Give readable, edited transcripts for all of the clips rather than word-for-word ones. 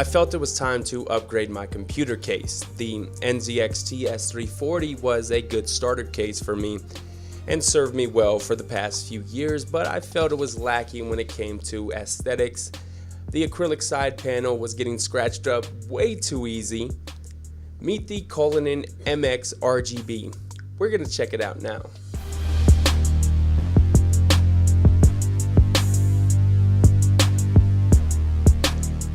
I felt it was time to upgrade my computer case. The NZXT S340 was a good starter case for me and served me well for the past few years, but I felt it was lacking when it came to aesthetics. The acrylic side panel was getting scratched up way too easy. Meet the Cullinan MX RGB. We're gonna check it out now.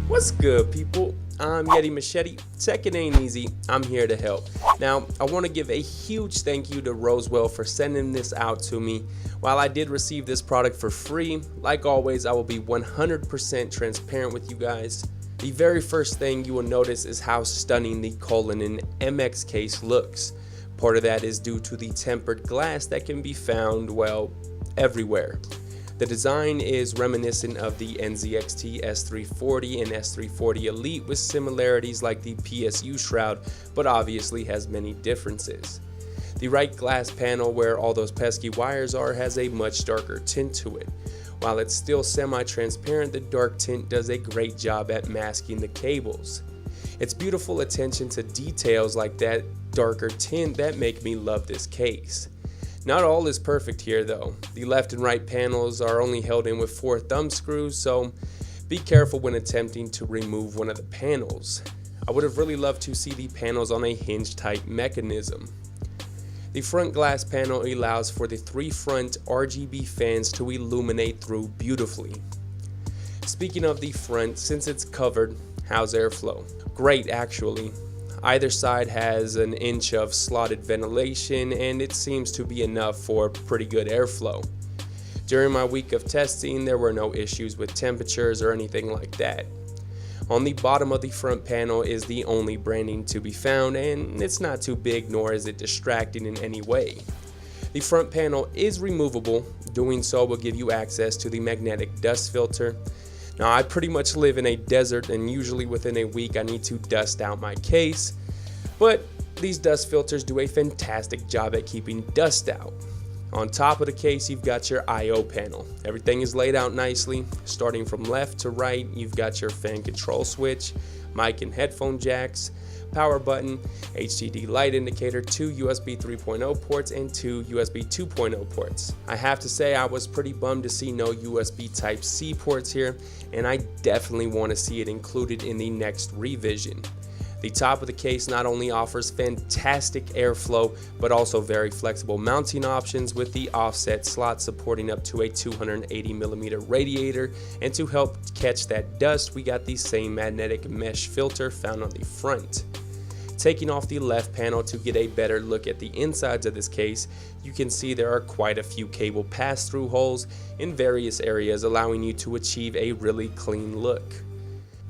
What's good, people? I'm YetiMachete. Tech it ain't easy. I'm here to help. Now, I want to give a huge thank you to Rosewell for sending this out to me. While I did receive this product for free, like always, I will be 100% transparent with you guys. The very first thing you will notice is how stunning the Cullinan MX case looks. Part of that is due to the tempered glass that can be found, well, everywhere. The design is reminiscent of the NZXT S340 and S340 Elite with similarities like the PSU shroud, but obviously has many differences. The right glass panel where all those pesky wires are has a much darker tint to it. While it's still semi-transparent, the dark tint does a great job at masking the cables. It's beautiful attention to details like that darker tint that make me love this case. Not all is perfect here though. The left and right panels are only held in with 4 thumb screws, so be careful when attempting to remove one of the panels. I would have really loved to see the panels on a hinge type mechanism. The front glass panel allows for the 3 front RGB fans to illuminate through beautifully. Speaking of the front, since it's covered, how's airflow? Great actually. Either side has an inch of slotted ventilation and it seems to be enough for pretty good airflow. During my week of testing, there were no issues with temperatures or anything like that. On the bottom of the front panel is the only branding to be found, and it's not too big nor is it distracting in any way. The front panel is removable. Doing so will give you access to the magnetic dust filter. Now, I pretty much live in a desert and usually within a week I need to dust out my case, but these dust filters do a fantastic job at keeping dust out. On top of the case, you've got your I/O panel. Everything is laid out nicely. Starting from left to right, you've got your fan control switch, mic and headphone jacks, power button, HDD light indicator, 2 USB 3.0 ports, and 2 USB 2.0 ports. I have to say I was pretty bummed to see no USB Type-C ports here, and I definitely want to see it included in the next revision. The top of the case not only offers fantastic airflow, but also very flexible mounting options with the offset slot supporting up to a 280mm radiator, and to help catch that dust, we got the same magnetic mesh filter found on the front. Taking off the left panel to get a better look at the insides of this case, you can see there are quite a few cable pass-through holes in various areas, allowing you to achieve a really clean look.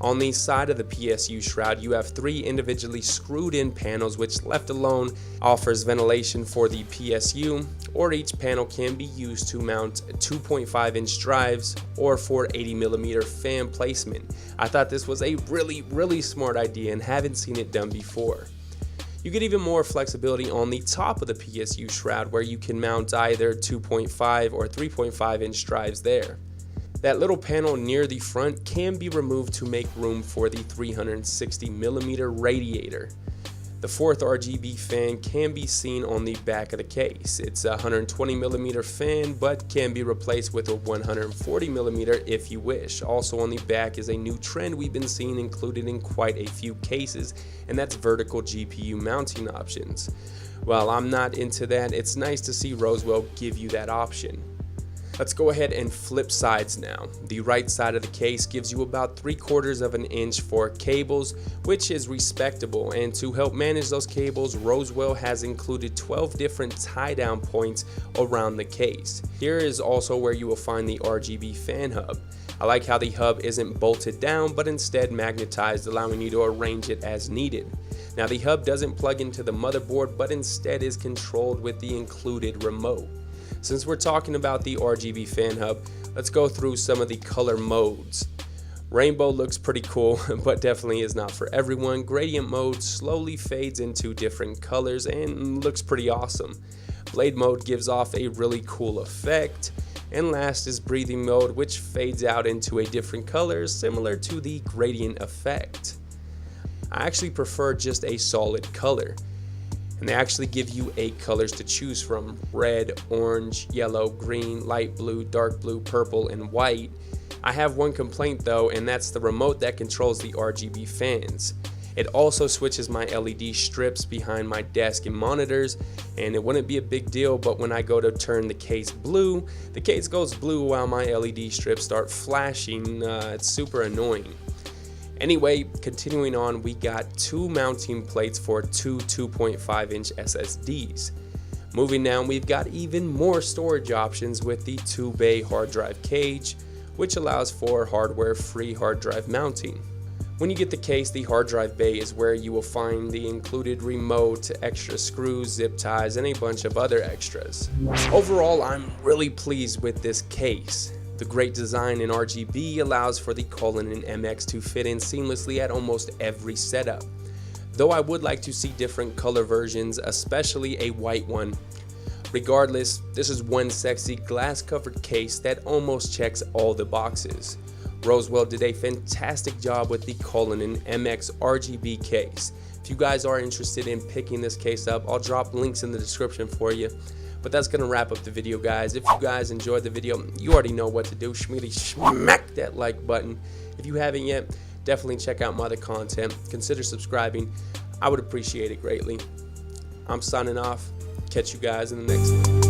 On the side of the PSU shroud, you have 3 individually screwed in panels, which left alone offers ventilation for the PSU, or each panel can be used to mount 2.5-inch drives or for 80mm fan placement. I thought this was a really smart idea and haven't seen it done before. You get even more flexibility on the top of the PSU shroud where you can mount either 2.5 or 3.5-inch drives there. That little panel near the front can be removed to make room for the 360mm radiator. The 4th RGB fan can be seen on the back of the case. It's a 120mm fan, but can be replaced with a 140mm if you wish. Also on the back is a new trend we've been seeing included in quite a few cases, and that's vertical GPU mounting options. While I'm not into that, it's nice to see Rosewell give you that option. Let's go ahead and flip sides now. The right side of the case gives you about 3/4 of an inch for cables, which is respectable, and to help manage those cables, Rosewell has included 12 different tie-down points around the case. Here is also where you will find the RGB fan hub. I like how the hub isn't bolted down, but instead magnetized, allowing you to arrange it as needed. Now, the hub doesn't plug into the motherboard, but instead is controlled with the included remote. Since we're talking about the RGB fan hub, let's go through some of the color modes. Rainbow looks pretty cool, but definitely is not for everyone. Gradient mode slowly fades into different colors and looks pretty awesome. Blade mode gives off a really cool effect. And last is breathing mode, which fades out into a different color similar to the gradient effect. I actually prefer just a solid color, and they actually give you 8 colors to choose from: red, orange, yellow, green, light blue, dark blue, purple, and white. I have one complaint though, and that's the remote that controls the RGB fans. It also switches my LED strips behind my desk and monitors, and it wouldn't be a big deal, but when I go to turn the case blue, the case goes blue while my LED strips start flashing. It's super annoying. Anyway, continuing on, we got 2 mounting plates for 2 2.5-inch SSDs. Moving down, we've got even more storage options with the 2-bay hard drive cage, which allows for hardware-free hard drive mounting. When you get the case, the hard drive bay is where you will find the included remote, extra screws, zip ties, and a bunch of other extras. Overall, I'm really pleased with this case. The great design in RGB allows for the Cullinan MX to fit in seamlessly at almost every setup. Though I would like to see different color versions, especially a white one. Regardless, this is one sexy glass-covered case that almost checks all the boxes. Rosewell did a fantastic job with the Cullinan MX RGB case. If you guys are interested in picking this case up, I'll drop links in the description for you. But that's gonna wrap up the video, guys. If you guys enjoyed the video, you already know what to do. Smack that like button. If you haven't yet, definitely check out my other content. Consider subscribing. I would appreciate it greatly. I'm signing off. Catch you guys in the next one.